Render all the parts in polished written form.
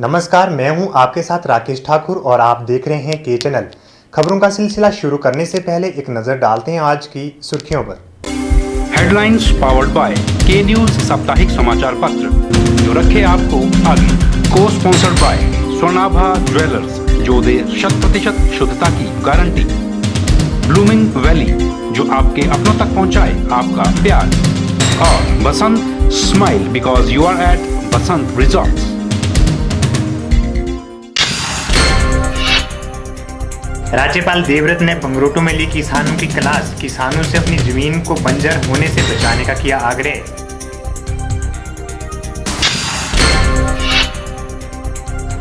नमस्कार, मैं हूं आपके साथ राकेश ठाकुर और आप देख रहे हैं के चैनल। खबरों का सिलसिला शुरू करने से पहले एक नजर डालते हैं आज की सुर्खियों पर। हेडलाइंस पावर्ड बाय के न्यूज साप्ताहिक समाचार पत्र, जो रखे आपको आगे। को स्पॉन्सर्ड बाय स्वर्णाभा ज्वेलर्स, जो दे 100% शुद्धता की गारंटी। ब्लूमिंग वैली, जो आपके अपनों तक पहुंचाए आपका प्यार। और Basant smile, because you are at Basant resorts. राज्यपाल देवव्रत ने बंगरोटू में ली किसानों की क्लास। किसानों से अपनी जमीन को बंजर होने से बचाने का किया आग्रह।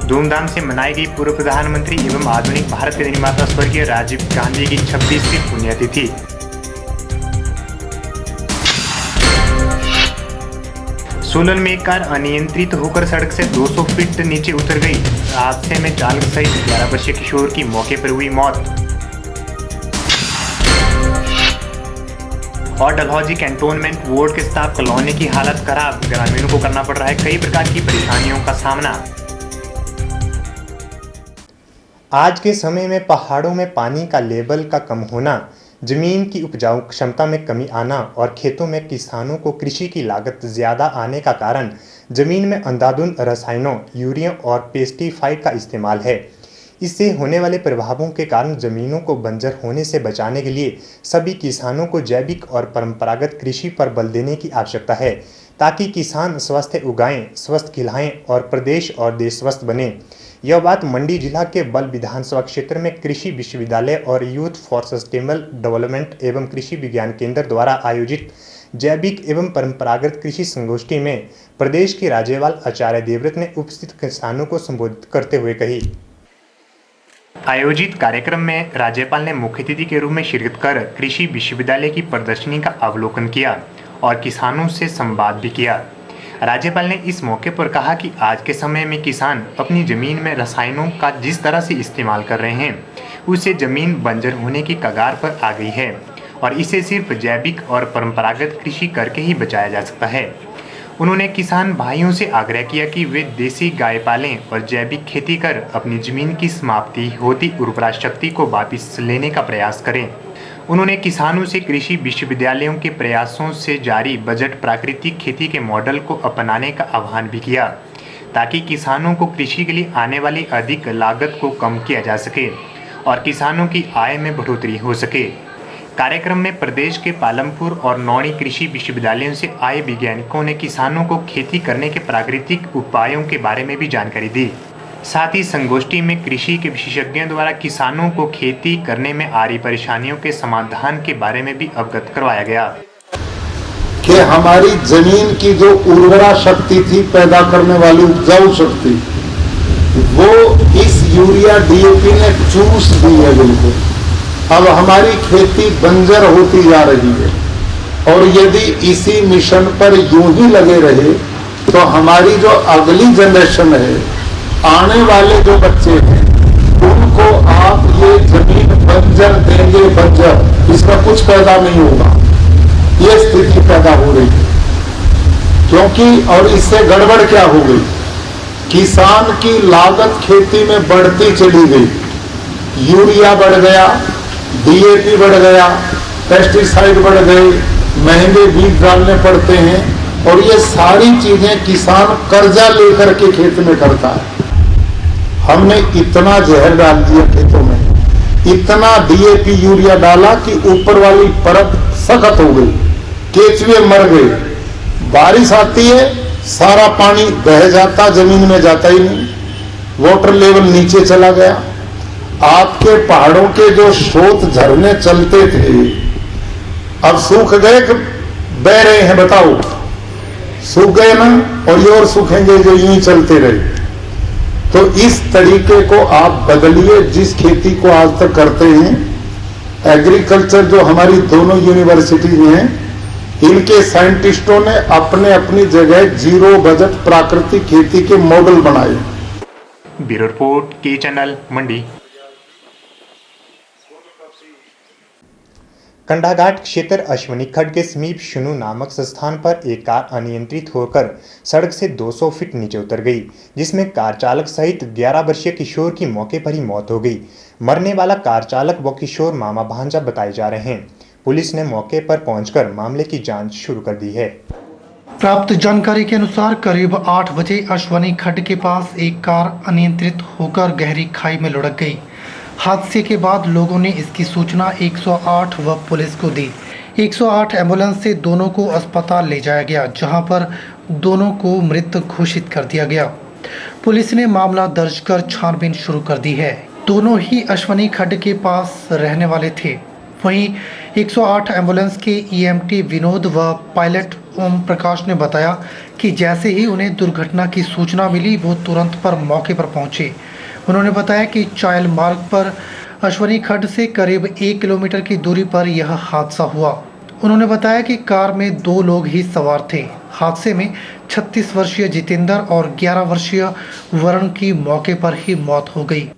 धूमधाम से मनाई गई पूर्व प्रधानमंत्री एवं आधुनिक भारत के निर्माता स्वर्गीय राजीव गांधी की 26वीं पुण्यतिथि। सोलन में एक कार अनियंत्रित होकर सड़क से 200 फीट नीचे उतर गई। हादसे में चालक सहित 11 वर्षीय किशोर की मौके पर हुई मौत। और डलहौजी कैंटोनमेंट वार्ड के स्टाफ कॉलोनी की हालत खराब। ग्रामीणों को करना पड़ रहा है कई प्रकार की परेशानियों का सामना। आज के समय में पहाड़ों में पानी का लेवल का कम होना, जमीन की उपजाऊ क्षमता में कमी आना और खेतों में किसानों को कृषि की लागत ज़्यादा आने का कारण जमीन में अंधाधुंध रसायनों, यूरिया और पेस्टिसाइड का इस्तेमाल है। इससे होने वाले प्रभावों के कारण जमीनों को बंजर होने से बचाने के लिए सभी किसानों को जैविक और परंपरागत कृषि पर बल देने की आवश्यकता है, ताकि किसान स्वस्थ उगाएं, स्वस्थ खिलाएं और प्रदेश और देश स्वस्थ बने। यह बात मंडी जिला के बल विधानसभा क्षेत्र में कृषि विश्वविद्यालय और यूथ फॉर सस्टेनेबल डेवलपमेंट एवं कृषि विज्ञान केंद्र द्वारा आयोजित जैविक एवं परंपरागत कृषि संगोष्ठी में प्रदेश के राज्यपाल आचार्य देवव्रत ने उपस्थित किसानों को संबोधित करते हुए कही। आयोजित कार्यक्रम में राज्यपाल ने मुख्य अतिथि के रूप में शिरकत कर कृषि विश्वविद्यालय की प्रदर्शनी का अवलोकन किया और किसानों से संवाद भी किया। राज्यपाल ने इस मौके पर कहा कि आज के समय में किसान अपनी जमीन में रसायनों का जिस तरह से इस्तेमाल कर रहे हैं, उससे जमीन बंजर होने की कगार पर आ गई है और इसे सिर्फ जैविक और परंपरागत कृषि करके ही बचाया जा सकता है। उन्होंने किसान भाइयों से आग्रह किया कि वे देसी गाय पालें और जैविक खेती कर अपनी जमीन की समाप्ति होती उर्वरा शक्ति को वापस लेने का प्रयास करें। उन्होंने किसानों से कृषि विश्वविद्यालयों के प्रयासों से जारी बजट प्राकृतिक खेती के मॉडल को अपनाने का आह्वान भी किया, ताकि किसानों को कृषि के लिए आने वाली अधिक लागत को कम किया जा सके और किसानों की आय में बढ़ोतरी हो सके। कार्यक्रम में प्रदेश के पालमपुर और नौणी कृषि विश्वविद्यालयों से आए वैज्ञानिकों ने किसानों को खेती करने के प्राकृतिक उपायों के बारे में भी जानकारी दी। साथ ही संगोष्ठी में कृषि के विशेषज्ञों द्वारा किसानों को खेती करने में आ रही परेशानियों के समाधान के बारे में भी अवगत करवाया गया कि हमारी जमीन की जो उर्वरा शक्ति थी, पैदा करने वाली उपजाऊ शक्ति, वो इस यूरिया डीएपी ने चूस दी है बिल्कुल। अब हमारी खेती बंजर होती जा रही है और यदि इसी मिशन पर यूं ही लगे रहे तो हमारी जो अगली जनरेशन है, आने वाले जो बच्चे हैं, उनको आप ये जमीन बंजर देंगे, बंजर, इसका कुछ पैदा नहीं होगा। ये स्थिति पैदा हो रही है क्योंकि, और इससे गड़बड़ क्या हो गई, किसान की लागत खेती में बढ़ती चली गई। यूरिया बढ़ गया, डीएपी बढ़ गया, पेस्टिसाइड बढ़ गए, महंगे बीज डालने पड़ते हैं और ये सारी चीजें किसान कर्जा लेकर के खेत में करता है। हमने इतना जहर डाल दिया खेतों में, इतना डीएपी यूरिया डाला कि ऊपर वाली परत सख्त हो गई, केचुए मर गए। बारिश आती है, सारा पानी बह जाता, जमीन में जाता ही नहीं, वाटर लेवल नीचे चला गया। आपके पहाड़ों के जो स्रोत झरने चलते थे, अब सूख गए कि बह रहे हैं, बताओ? सूख गए ना, और ये और सूखेंगे जो यूं ही चलते रहे। तो इस तरीके को आप बदलिए जिस खेती को आज तक करते हैं। एग्रीकल्चर जो हमारी दोनों यूनिवर्सिटी हैं, इनके साइंटिस्टों ने अपने अपनी जगह जीरो बजट प्राकृतिक खेती के मॉडल बनाए। ब्यूरो रिपोर्ट के चैनल मंडी। कंडाघाट क्षेत्र अश्वनी खड्ड के समीप शुनू नामक स्थान पर एक कार अनियंत्रित होकर सड़क से 200 फीट नीचे उतर गई, जिसमें कार चालक सहित 11 वर्षीय किशोर की मौके पर ही मौत हो गई। मरने वाला कार चालक व किशोर मामा भांजा बताए जा रहे हैं। पुलिस ने मौके पर पहुंचकर मामले की जांच शुरू कर दी है। प्राप्त जानकारी के अनुसार करीब 8 बजे अश्वनी खड्ड के पास एक कार अनियंत्रित होकर गहरी खाई में लुढ़क गई। हादसे के बाद लोगों ने इसकी सूचना 108 व पुलिस को दी। 108 एम्बुलेंस से दोनों को अस्पताल ले जाया गया, जहां पर दोनों को मृत घोषित कर दिया गया। पुलिस ने मामला दर्ज कर छानबीन शुरू कर दी है। दोनों ही अश्वनी खड्ड के पास रहने वाले थे। वहीं 108 एम्बुलेंस के ईएमटी विनोद व पायलट ओम प्रकाश ने बताया कि जैसे ही उन्हें दुर्घटना की सूचना मिली वो तुरंत पर मौके पर पहुंचे। उन्होंने बताया कि चायल मार्ग पर अश्वनी खड्ड से करीब 1 किलोमीटर की दूरी पर यह हादसा हुआ। उन्होंने बताया कि कार में 2 लोग ही सवार थे। हादसे में 36 वर्षीय जितेंद्र और 11 वर्षीय वरुण की मौके पर ही मौत हो गई।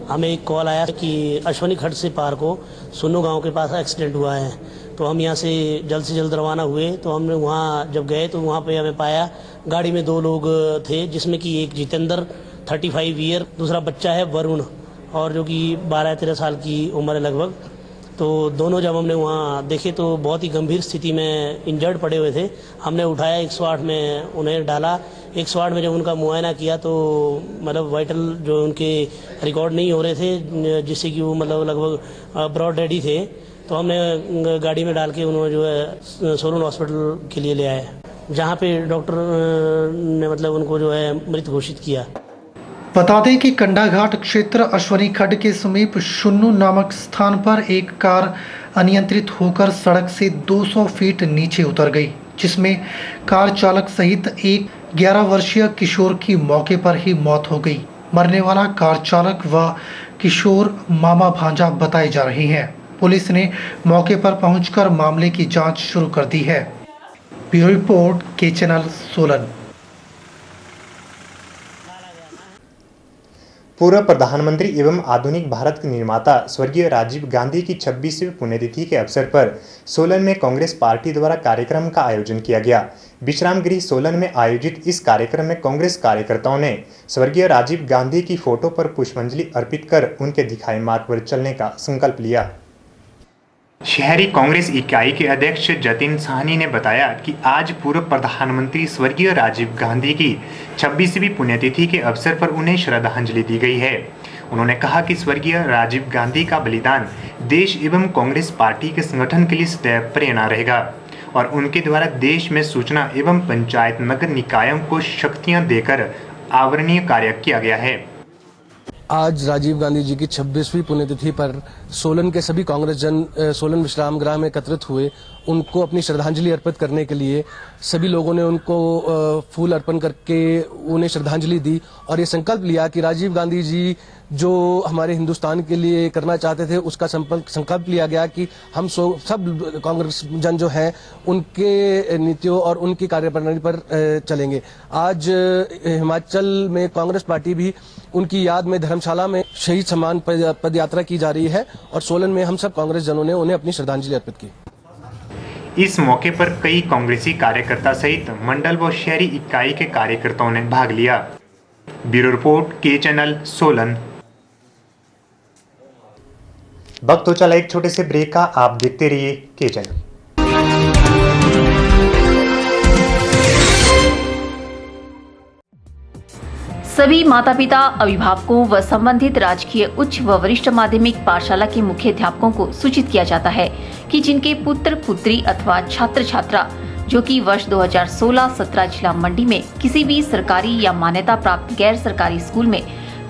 हमें एक कॉल आया कि अश्वनी खड्ड से पार को सुन्नू गांव के पास एक्सीडेंट हुआ है, तो हम यहां से जल्द रवाना हुए। तो हमने वहां जब गए तो वहां पे हमें पाया गाड़ी में 2 लोग थे, जिसमें कि एक जितेंद्र 35 ईयर, दूसरा बच्चा है वरुण और जो कि 12-13 साल की उम्र है लगभग। तो दोनों जब हमने वहाँ देखे तो बहुत ही गंभीर स्थिति में इंजर्ड पड़े हुए थे। हमने उठाया 108 में उन्हें डाला। 108 में जब उनका मुआयना किया तो मतलब वाइटल जो उनके रिकॉर्ड नहीं हो रहे थे, जिससे कि वो मतलब लगभग ब्रॉड डेड थे। तो हमने गाड़ी में डाल के उन्होंने जो है सोलन हॉस्पिटल के लिए ले आए, जहाँ पे डॉक्टर ने मतलब उनको जो है मृत घोषित किया। बता दें कि कंडाघाट क्षेत्र अश्वनी खड्ड के समीप शुन्नू नामक स्थान पर एक कार अनियंत्रित होकर सड़क से 200 फीट नीचे उतर गई, जिसमें कार चालक सहित एक 11 वर्षीय किशोर की मौके पर ही मौत हो गई। मरने वाला कार चालक व किशोर मामा भांजा बताए जा रहे हैं। पुलिस ने मौके पर पहुंचकर मामले की जांच शुरू कर दी है। ब्यूरो रिपोर्ट के चैनल सोलन। पूर्व प्रधानमंत्री एवं आधुनिक भारत के निर्माता स्वर्गीय राजीव गांधी की 26वीं पुण्यतिथि के अवसर पर सोलन में कांग्रेस पार्टी द्वारा कार्यक्रम का आयोजन किया गया। विश्राम गृह सोलन में आयोजित इस कार्यक्रम में कांग्रेस कार्यकर्ताओं ने स्वर्गीय राजीव गांधी की फोटो पर पुष्पांजलि अर्पित कर उनके दिखाए मार्ग पर चलने का संकल्प लिया। शहरी कांग्रेस इकाई के अध्यक्ष जतिन साहनी ने बताया कि आज पूर्व प्रधानमंत्री स्वर्गीय राजीव गांधी की 26वीं पुण्यतिथि के अवसर पर उन्हें श्रद्धांजलि दी गई है। उन्होंने कहा कि स्वर्गीय राजीव गांधी का बलिदान देश एवं कांग्रेस पार्टी के संगठन के लिए सदैव प्रेरणा रहेगा और उनके द्वारा देश में सूचना एवं पंचायत नगर निकायों को शक्तियां देकर आवरणीय कार्य किया गया है। आज राजीव गांधी जी की 26वीं पुण्यतिथि पर सोलन के सभी कांग्रेस जन सोलन विश्राम गृह में एकत्रित हुए। उनको अपनी श्रद्धांजलि अर्पित करने के लिए सभी लोगों ने उनको फूल अर्पण करके उन्हें श्रद्धांजलि दी और ये संकल्प लिया कि राजीव गांधी जी जो हमारे हिंदुस्तान के लिए करना चाहते थे उसका संकल्प लिया गया कि हम सब कांग्रेस जन जो हैं उनके नीतियों और उनकी कार्यप्रणाली पर चलेंगे। आज हिमाचल में कांग्रेस पार्टी भी उनकी याद में धर्मशाला में शहीद सम्मान पद यात्रा की जा रही है और सोलन में हम सब कांग्रेस जनों ने उन्हें अपनी श्रद्धांजलि अर्पित की। इस मौके पर कई कांग्रेसी कार्यकर्ता सहित मंडल व शहरी इकाई के कार्यकर्ताओं ने भाग लिया। ब्यूरो रिपोर्ट के चैनल सोलन। वक्त तो चला एक छोटे से ब्रेक का, आप देखते रहिए के चैनल। सभी माता पिता, अभिभावकों व संबंधित राजकीय उच्च व वरिष्ठ माध्यमिक पाठशाला के मुख्य अध्यापकों को सूचित किया जाता है कि जिनके पुत्र पुत्री अथवा छात्र छात्रा जो कि वर्ष 2016-17 जिला मंडी में किसी भी सरकारी या मान्यता प्राप्त गैर सरकारी स्कूल में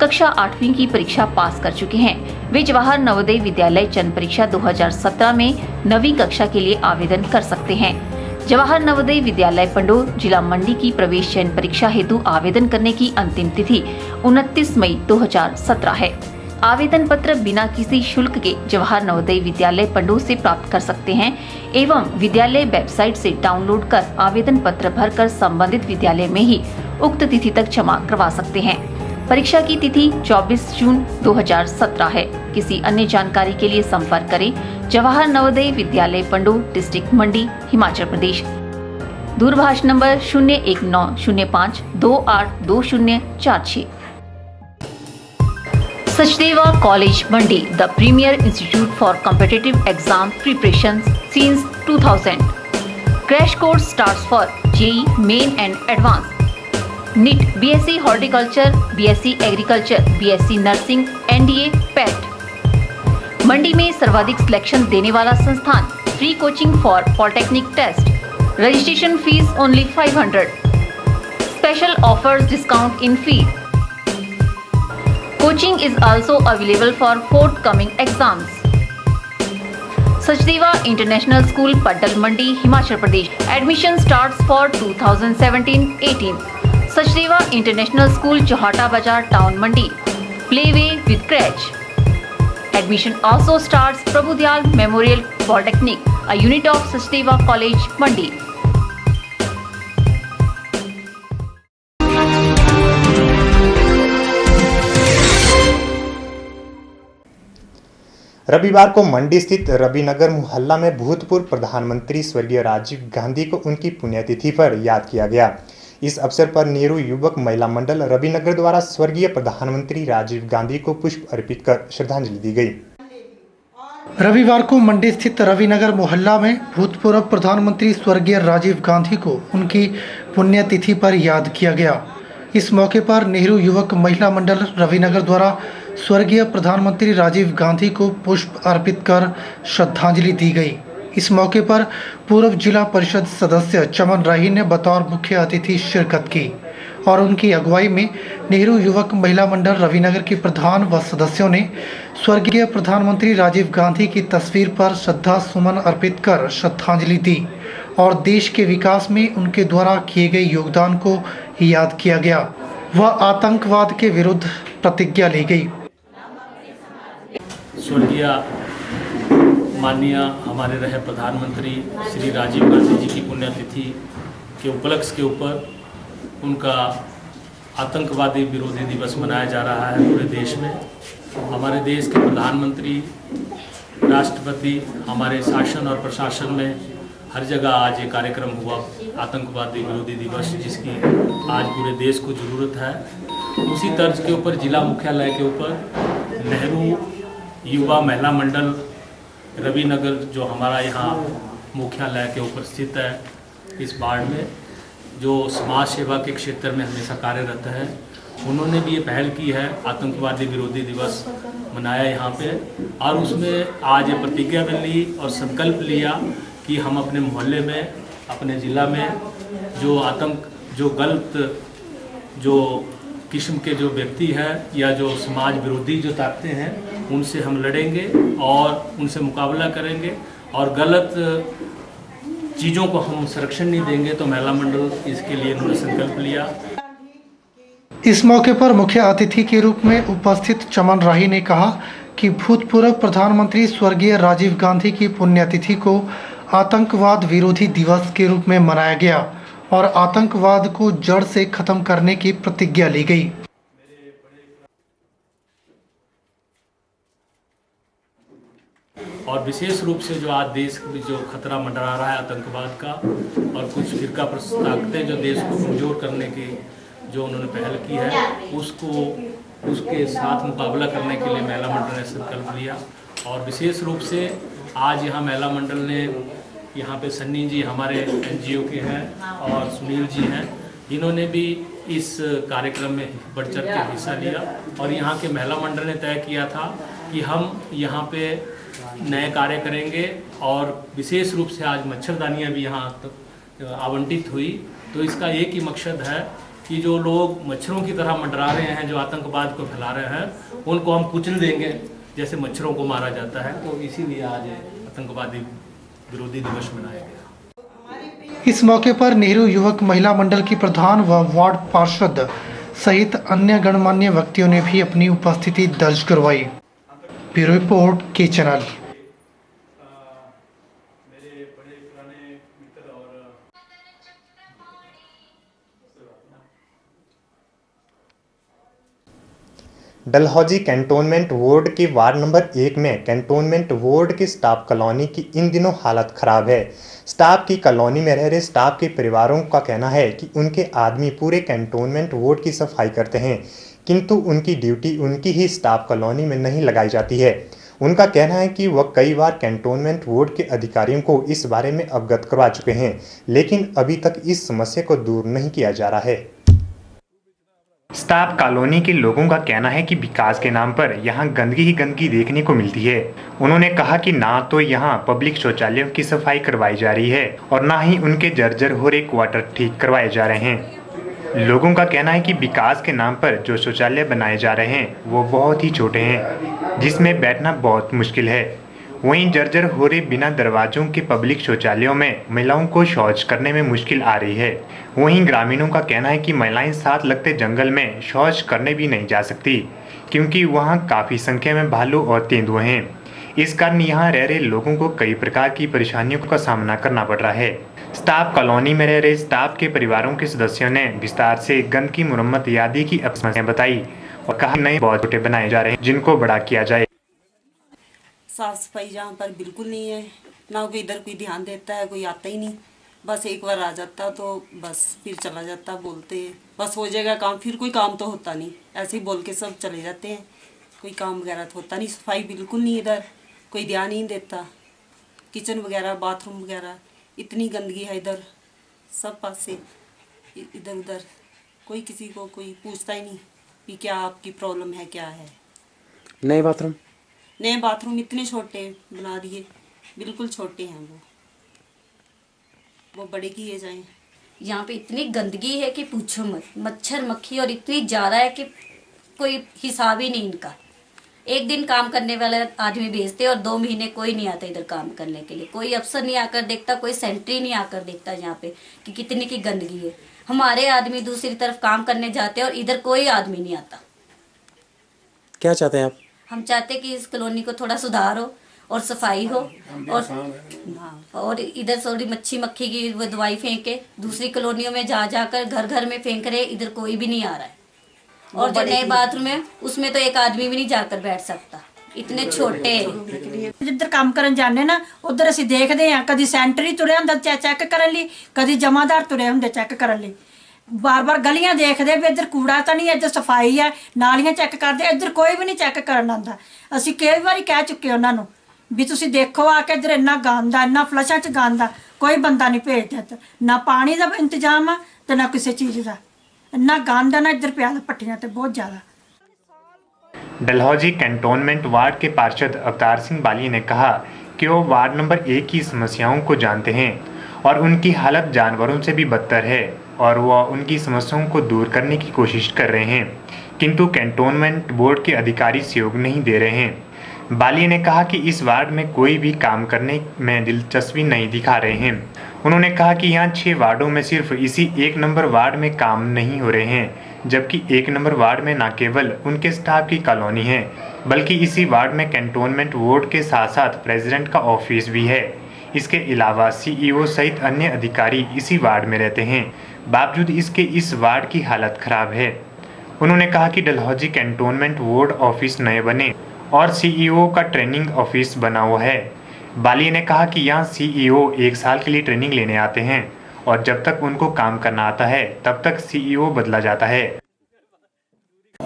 कक्षा 8वीं की परीक्षा पास कर चुके हैं, वे जवाहर नवोदय विद्यालय चयन परीक्षा 2017 में 9वीं कक्षा के लिए आवेदन कर सकते हैं। जवाहर नवोदय विद्यालय पंडोर जिला मंडी की प्रवेश चयन परीक्षा हेतु आवेदन करने की अंतिम तिथि 29 मई 2017 है। आवेदन पत्र बिना किसी शुल्क के जवाहर नवोदय विद्यालय पंडोर से प्राप्त कर सकते हैं एवं विद्यालय वेबसाइट से डाउनलोड कर आवेदन पत्र भरकर संबंधित विद्यालय में ही उक्त तिथि तक जमा करवा सकते हैं। परीक्षा की तिथि 24 जून 2017 है। किसी अन्य जानकारी के लिए संपर्क करें जवाहर नवोदय विद्यालय पंडू, डिस्ट्रिक्ट मंडी, हिमाचल प्रदेश। दूरभाष number 019052822046। Sachdeva college Mandi, the premier institute for competitive exam preparation since 2000। Crash course starts for JEE main and advance, NEET, BSc horticulture, BSc agriculture, BSc nursing, NDA, PET। Mandi में सर्वाधिक सिलेक्शन देने वाला संस्थान। Free coaching for polytechnic test. Registration fees only 500। Special offers, discount in fee. Coaching is also available for forthcoming exams. Sachdeva International School, Paddal Mandi, Himachal Pradesh. Admission starts for 2017-18. Sachdeva International School, Johata Bazar, Town Mandi. Playway with crèche. Admission also starts Prabhudyal Memorial Polytechnic, a unit of Sachdeva College, Mandi. रविवार को मंडी स्थित रविनगर मोहल्ला में भूतपूर्व प्रधानमंत्री स्वर्गीय राजीव गांधी को उनकी पुण्यतिथि पर याद किया गया। इस अवसर पर नेहरू युवक महिला मंडल रविनगर द्वारा स्वर्गीय प्रधानमंत्री राजीव गांधी को पुष्प अर्पित कर श्रद्धांजलि दी गई। रविवार को मंडी स्थित रविनगर मोहल्ला में भूतपूर्व प्रधानमंत्री स्वर्गीय राजीव गांधी को उनकी पुण्यतिथि पर याद किया गया। इस मौके पर नेहरू युवक महिला मंडल रविनगर द्वारा स्वर्गीय प्रधानमंत्री राजीव गांधी को पुष्प अर्पित कर श्रद्धांजलि दी गई। इस मौके पर पूर्व जिला परिषद सदस्य चमन राही ने बतौर मुख्य अतिथि शिरकत की और उनकी अगुवाई में नेहरू युवक महिला मंडल रविनगर के प्रधान व सदस्यों ने स्वर्गीय प्रधानमंत्री राजीव गांधी की तस्वीर पर श्रद्धा सुमन अर्पित कर श्रद्धांजलि दी और देश के विकास में उनके द्वारा किए गए योगदान को याद किया गया व आतंकवाद के विरुद्ध प्रतिज्ञा ली गई। स्वर्गीय माननीय हमारे रहे प्रधानमंत्री श्री राजीव गांधी जी की पुण्यतिथि के उपलक्ष्य के ऊपर उनका आतंकवादी विरोधी दिवस मनाया जा रहा है पूरे देश में। हमारे देश के प्रधानमंत्री, राष्ट्रपति, हमारे शासन और प्रशासन में हर जगह आज ये कार्यक्रम हुआ आतंकवादी विरोधी दिवस, जिसकी आज पूरे देश को ज़रूरत है। उसी तर्ज के ऊपर जिला मुख्यालय के ऊपर नेहरू युवा महिला मंडल रविनगर, जो हमारा यहाँ मुख्यालय के ऊपर स्थित है इस वार्ड में, जो समाज सेवा के क्षेत्र में हमेशा कार्यरत है, उन्होंने भी ये पहल की है आतंकवादी विरोधी दिवस मनाया यहाँ पे। और उसमें आज ये प्रतिज्ञा भी ली और संकल्प लिया कि हम अपने मोहल्ले में, अपने ज़िला में जो गलत जो किस्म के जो व्यक्ति हैं या जो समाज विरोधी जो ताकतें हैं, उनसे हम लड़ेंगे और उनसे मुकाबला करेंगे और गलत चीज़ों को हम संरक्षण नहीं देंगे। तो महिला मंडल इसके लिए उन्होंने संकल्प लिया। इस मौके पर मुख्य अतिथि के रूप में उपस्थित चमन राही ने कहा कि भूतपूर्व प्रधानमंत्री स्वर्गीय राजीव गांधी की पुण्यतिथि को आतंकवाद विरोधी दिवस के रूप में मनाया गया और आतंकवाद को जड़ से खत्म करने की प्रतिज्ञा ली गई। और विशेष रूप से जो आज देश में जो खतरा मंडरा रहा है आतंकवाद का, और कुछ फिरका प्रस्त ताकतें जो देश को कमज़ोर करने की जो उन्होंने पहल की है, उसके साथ मुकाबला करने के लिए महिला मंडल ने संकल्प लिया। और विशेष रूप से आज यहाँ महिला मंडल ने, यहाँ पे सन्नी जी हमारे NGO के हैं और सुनील जी हैं, इन्होंने भी इस कार्यक्रम में बढ़ चढ़ के हिस्सा लिया। और यहाँ के महिला मंडल ने तय किया था कि हम यहाँ पे नए कार्य करेंगे और विशेष रूप से आज मच्छरदानियाँ भी यहाँ तक आवंटित हुई। तो इसका एक ही मकसद है कि जो लोग मच्छरों की तरह मंडरा रहे हैं, जो आतंकवाद को फैला रहे हैं, उनको हम कुचल देंगे जैसे मच्छरों को मारा जाता है। तो इसीलिए आज आतंकवादी विरोधी दिवस मनाया गया। इस मौके पर नेहरू युवक महिला मंडल की प्रधान व वार्ड पार्षद सहित अन्य गणमान्य व्यक्तियों ने भी अपनी उपस्थिति दर्ज करवाई। ब्यूरो रिपोर्ट के चैनल। डलहौजी कैंटोनमेंट वार्ड के वार्ड नंबर 1 में कैंटोनमेंट वार्ड के स्टाफ कॉलोनी की इन दिनों हालत खराब है। स्टाफ की कॉलोनी में रह रहे स्टाफ के परिवारों का कहना है कि उनके आदमी पूरे कैंटोनमेंट वार्ड की सफाई करते हैं, किंतु उनकी ड्यूटी उनकी ही स्टाफ कॉलोनी में नहीं लगाई जाती है। उनका कहना है कि वह कई बार कैंटोनमेंट वार्ड के अधिकारियों को इस बारे में अवगत करवा चुके हैं, लेकिन अभी तक इस समस्या को दूर नहीं किया जा रहा है। स्टाफ कॉलोनी के लोगों का कहना है कि विकास के नाम पर यहां गंदगी ही गंदगी देखने को मिलती है। उन्होंने कहा कि ना तो यहां पब्लिक शौचालयों की सफाई करवाई जा रही है और ना ही उनके जर्जर हो रहे क्वार्टर ठीक करवाए जा रहे हैं। लोगों का कहना है कि विकास के नाम पर जो शौचालय बनाए जा रहे हैं वो बहुत ही छोटे हैं, जिसमें बैठना बहुत मुश्किल है। वहीं जर्जर हो रहे बिना दरवाजों के पब्लिक शौचालयों में महिलाओं को शौच करने में मुश्किल आ रही है। वहीं ग्रामीणों का कहना है कि महिलाएं साथ लगते जंगल में शौच करने भी नहीं जा सकती, क्योंकि वहां काफ़ी संख्या में भालू और तेंदुए हैं। इस कारण यहाँ रह रहे लोगों को कई प्रकार की परेशानियों का सामना करना पड़ रहा है। स्टाफ कॉलोनी में रह रहे स्टाफ के परिवारों के सदस्यों ने विस्तार से गंदगी मुरम्मत आदि की समस्याएं बताई और कहा नए बहुत छोटे बनाए जा रहे हैं, जिनको बड़ा किया जाए। साफ सफाई जहाँ पर बिल्कुल नहीं है, ना कोई इधर कोई ध्यान देता है, कोई आता ही नहीं। बस एक बार आ जाता तो बस फिर चला जाता, बोलते बस हो जाएगा काम, फिर कोई काम तो होता नहीं, ऐसे ही बोल के सब चले जाते हैं। कोई काम वगैरह तो होता नहीं, सफाई बिल्कुल नहीं, इधर कोई ध्यान ही नहीं देता। किचन वगैरह बाथरूम वगैरह इतनी गंदगी है इधर, सब पास से इधर उधर, कोई किसी को कोई पूछता ही नहीं कि क्या आपकी प्रॉब्लम है, क्या है। नए बाथरूम इतने छोटे बना दिए, बिल्कुल छोटे हैं वो बड़े किए जाएं। यहाँ पे इतनी गंदगी है कि पूछो मत, मच्छर मक्खी और इतनी ज़्यादा है कि कोई हिसाब ही नहीं इनका। एक दिन काम करने वाला आदमी भेजते और 2 महीने कोई नहीं आता इधर काम करने के लिए। कोई अफसर नहीं आकर देखता, कोई सेंट्री नहीं आकर देखता यहाँ पे कि कितनी की गंदगी है। हमारे आदमी दूसरी तरफ काम करने जाते हैं और इधर कोई आदमी नहीं आता। क्या चाहते हैं आप? हम चाहते हैं कि इस कॉलोनी को थोड़ा सुधार हो और सफाई हो, और इधर थोड़ी मच्छी मक्खी की वो दवाई फेंके। दूसरी कॉलोनियों में जा जाकर घर घर में फेंक रहे, इधर कोई भी नहीं आ रहा है। और जो नए बाथरूम है उसमें तो एक आदमी भी नहीं जाकर बैठ सकता, इतने छोटे। जिधर काम करन जाने ना उधर असीं देखदे हां, कदी सेंटरी तुरे हुंदे चेक करन लई, कदी जमादार तुरे हुंदे चेक करन लई। बार बार गलियां देखदे भी इधर कूड़ा तो नहीं, इधर सफाई है, नालियां चेक करदे, इधर कोई भी नहीं चेक करन आंदा। असीं कई बारी कह चुके उन्हां नूं भी तुसीं देखो आके इधर इन्ना गंद आ, इन्ना फ्लशां च गंद आ, कोई बंदा नहीं भेजदा इधर, ना पानी का इंतजाम आ ते ना किसी चीज़ का। इन्ना गंद आ ना इधर पिया पट्टियां ते बहुत ज़्यादा। डलहौजी कैंटोनमेंट वार्ड के पार्षद अवतार सिंह बाली ने कहा कि वो वार्ड नंबर 1 की समस्याओं को जानते हैं और उनकी हालत जानवरों से भी बदतर है और वह उनकी समस्याओं को दूर करने की कोशिश कर रहे हैं, किंतु कैंटोनमेंट बोर्ड के अधिकारी सहयोग नहीं दे रहे हैं। बाली ने कहा कि इस वार्ड में कोई भी काम करने में दिलचस्पी नहीं दिखा रहे हैं। उन्होंने कहा कि यहाँ 6 वार्डों में सिर्फ इसी 1 नंबर वार्ड में काम नहीं हो रहे हैं, जबकि 1 नंबर वार्ड में न केवल उनके स्टाफ की कॉलोनी है, बल्कि इसी वार्ड में कैंटोनमेंट वार्ड के साथ साथ प्रेसिडेंट का ऑफिस भी है। इसके अलावा सीईओ सहित अन्य अधिकारी इसी वार्ड में रहते हैं। बावजूद इसके इस वार्ड की हालत खराब है। उन्होंने कहा कि डलहौजी कैंटोनमेंट वार्ड ऑफिस नए बने और सीईओ का ट्रेनिंग ऑफिस बना हुआ है। बाली ने कहा कि यहाँ सीईओ 1 साल के लिए ट्रेनिंग लेने आते हैं और जब तक उनको काम करना आता है तब तक सीईओ बदला जाता है।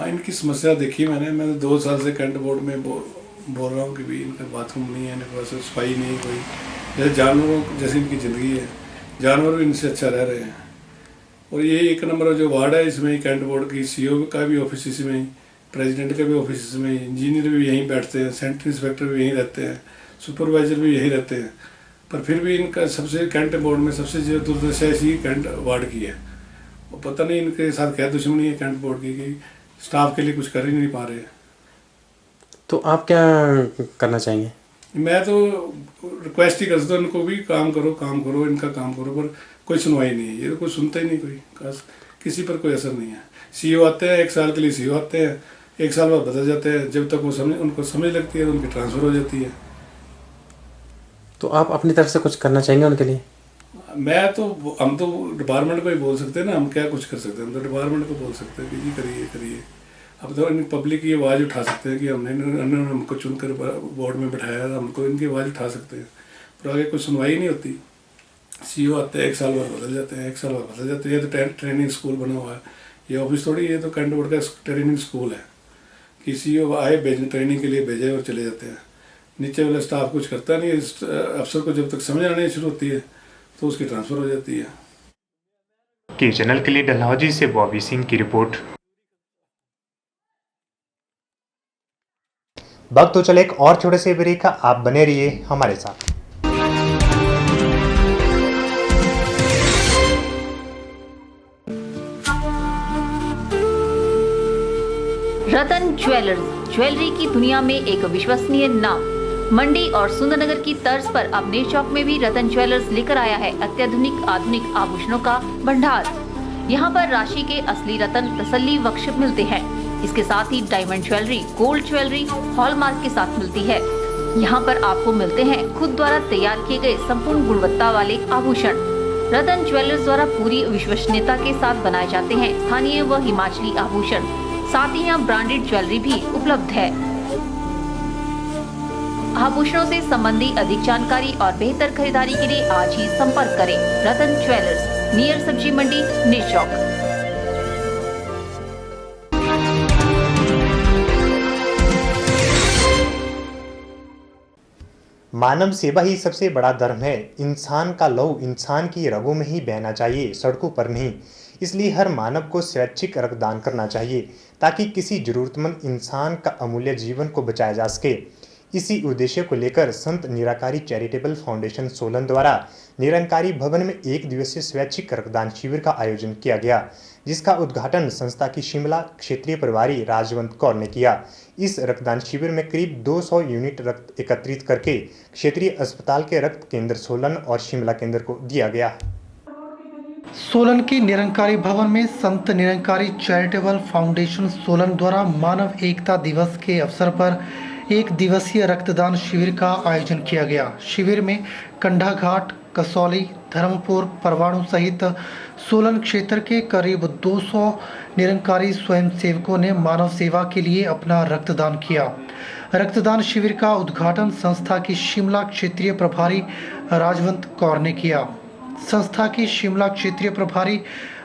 इनकी समस्या देखी मैंने 2 साल से कैंट बोर्ड में बोल रहा हूँ कि भाई इनका बाथरूम नहीं है, इनके पास सफाई नहीं, कोई जैसे जानवरों जैसी इनकी ज़िंदगी है, जानवर भी इनसे अच्छा रह रहे हैं। और ये 1 नंबर जो वार्ड है इसमें कैंट बोर्ड की सीईओ का भी ऑफिस इसमें ही, प्रेसिडेंट का भी ऑफिस इसमें, इंजीनियर भी यहीं बैठते हैं, सेंटर इंस्पेक्टर भी यहीं रहते हैं, सुपरवाइजर भी यहीं रहते हैं। पर फिर भी इनका सबसे कैंट बोर्ड में सबसे जो दुर्दशा ऐसी कैंट वार्ड की है। और पता नहीं इनके साथ क्या दुश्मनी है कैंट बोर्ड की कि स्टाफ के लिए कुछ कर ही नहीं पा रहे। तो आप क्या करना चाहेंगे? मैं तो रिक्वेस्ट ही कर सकता हूँ इनको भी काम करो, इनका काम करो, पर कोई सुनवाई नहीं है। ये तो कोई सुनता ही नहीं, कोई किसी पर कोई असर नहीं है। सीईओ आते हैं 1 साल के लिए, सीईओ आते हैं 1 साल बाद बदल जाते हैं। जब तक वो उनको समझ लगती है तो उनकी ट्रांसफ़र हो जाती है। तो आप अपनी तरफ से कुछ करना चाहेंगे उनके लिए? हम तो डिपार्टमेंट को ही बोल सकते हैं ना, हम क्या कुछ कर सकते हैं। हम तो डिपार्टमेंट को बोल सकते हैं कि जी करिए। अब तो इन पब्लिक की आवाज़ उठा सकते हैं कि उन्होंने हमको चुनकर बोर्ड में बिठाया था, हमको इनकी आवाज़ उठा सकते हैं, पर आगे कुछ सुनवाई नहीं होती। सीईओ आते हैं, 1 साल बाद बदल जाते हैं, 1 साल बाद बदल जाते हैं। ये तो ट्रेनिंग स्कूल बना हुआ है, ये ऑफिस थोड़ी, ये तो कैंट बोर्ड का ट्रेनिंग स्कूल है कि सीईओ आए ट्रेनिंग के लिए भेजे और चले जाते हैं। नीचे वाला स्टाफ कुछ करता नहीं, अफसर को जब तक समझ आनी शुरू होती है तो उसकी ट्रांसफ़र हो जाती है। के चैनल के लिए डलहौजी से बॉबी सिंह की रिपोर्ट। वक्त तो चले एक और छोटे से ब्रेक का, आप बने रहिए हमारे साथ। रतन ज्वेलर्स, ज्वेलरी की दुनिया में एक विश्वसनीय नाम। मंडी और सुंदरनगर की तर्ज पर अब नेर चौक में भी रतन ज्वेलर्स लेकर आया है अत्याधुनिक आधुनिक आभूषणों का भंडार। यहाँ पर राशि के असली रतन तसल्ली बख्श मिलते हैं। इसके साथ ही diamond jewellery, gold jewellery hallmark के साथ मिलती है। यहाँ पर आपको मिलते हैं खुद द्वारा तैयार किए गए संपूर्ण गुणवत्ता वाले आभूषण। रतन ज्वेलर्स द्वारा पूरी विश्वसनीयता के साथ बनाए जाते हैं स्थानीय व हिमाचली आभूषण। साथ ही यहाँ ब्रांडेड ज्वेलरी भी उपलब्ध है। आभूषणों से संबंधी अधिक जानकारी और बेहतर खरीदारी के लिए आज ही संपर्क करें। रतन ज्वेलर्स, नियर सब्जी मंडी, नेर चौक। मानव सेवा ही सबसे बड़ा धर्म है। इंसान का लहू इंसान की रगों में ही बहना चाहिए, सड़कों पर नहीं। इसलिए हर मानव को स्वैच्छिक रक्तदान करना चाहिए ताकि किसी जरूरतमंद इंसान का अमूल्य जीवन को बचाया जा सके। इसी उद्देश्य को लेकर संत निराकारी चैरिटेबल फाउंडेशन सोलन द्वारा निरंकारी भवन में 1 दिवसीय स्वैच्छिक रक्तदान शिविर का आयोजन किया गया, जिसका उद्घाटन संस्था की शिमला क्षेत्रीय प्रभारी राजवंत कौर ने किया। इस रक्तदान शिविर में करीब 200 यूनिट रक्त एकत्रित करके क्षेत्रीय अस्पताल के रक्त केंद्र सोलन और शिमला केंद्र को दिया गया। सोलन के निरंकारी भवन में संत निरंकारी चैरिटेबल फाउंडेशन सोलन द्वारा मानव एकता दिवस के अवसर पर 1 दिवसीय रक्तदान शिविर का आयोजन किया गया। शिविर में कंडाघाट, कसौली, धर्मपुर, परवाणु सहित सोलन क्षेत्र के करीब 200 निरंकारी स्वयंसेवकों ने मानव सेवा के लिए अपना रक्तदान किया। रक्तदान शिविर का उद्घाटन संस्था की शिमला क्षेत्रीय प्रभारी राजवंत कौर ने किया। संस्था की शिमला क्षेत्रीय प्रभारी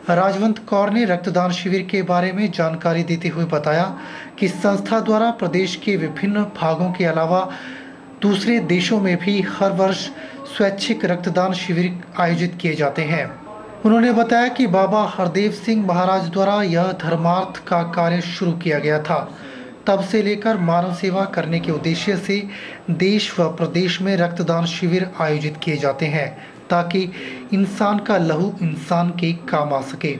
राजवंत कौर ने रक्तदान शिविर के बारे में जानकारी देते हुए बताया कि संस्था द्वारा प्रदेश के विभिन्न भागों के अलावा दूसरे देशों में भी हर वर्ष स्वैच्छिक रक्तदान शिविर आयोजित किए जाते हैं। उन्होंने बताया कि बाबा हरदेव सिंह महाराज द्वारा यह धर्मार्थ का कार्य शुरू किया गया था। तब से लेकर मानव सेवा करने के उद्देश्य से देश व प्रदेश में रक्तदान शिविर आयोजित किए जाते हैं ताकि इंसान का लहू इंसान के काम आ सके।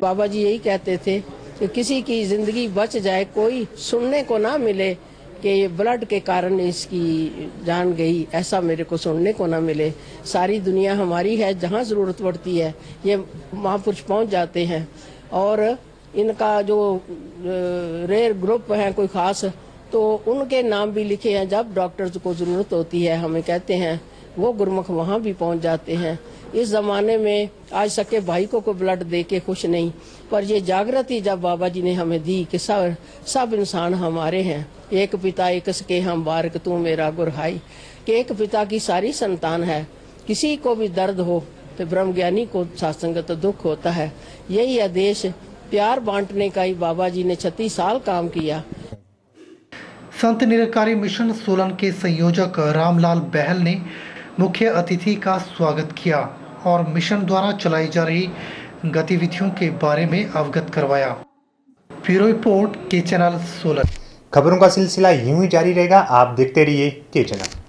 बाबा जी यही कहते थे कि किसी की जिंदगी बच जाए, कोई सुनने को ना मिले कि ये ब्लड के कारण इसकी जान गई, ऐसा मेरे को सुनने को ना मिले। सारी दुनिया हमारी है, जहाँ ज़रूरत पड़ती है ये महापुरुष पहुँच जाते हैं। और इनका जो रेयर ग्रुप है कोई ख़ास, तो उनके नाम भी लिखे हैं। जब डॉक्टर्स को ज़रूरत होती है हमें कहते हैं, वो गुरमुख वहाँ भी पहुँच जाते हैं। इस ज़माने में आज सके भाई को ब्लड दे के खुश नहीं, पर ये जागृति जब बाबा जी ने हमें दी कि सब इंसान हमारे हैं, एक पिता एक सके हम बारक तू मेरा गुरहाई, कि एक पिता की सारी संतान है। किसी को भी दर्द हो तो ब्रह्मज्ञानी को सात्संगत दुख होता है। यही आदेश प्यार बांटने का ही बाबा जी ने 36 साल काम किया। संत निरंकारी मिशन सोलन के संयोजक रामलाल बहल ने मुख्य अतिथि का स्वागत किया और मिशन द्वारा चलाई जा रही गतिविधियों के बारे में अवगत करवाया। ब्यूरो रिपोर्ट, के चैनल सोलन। खबरों का सिलसिला यूं ही जारी रहेगा, आप देखते रहिए के चैनल।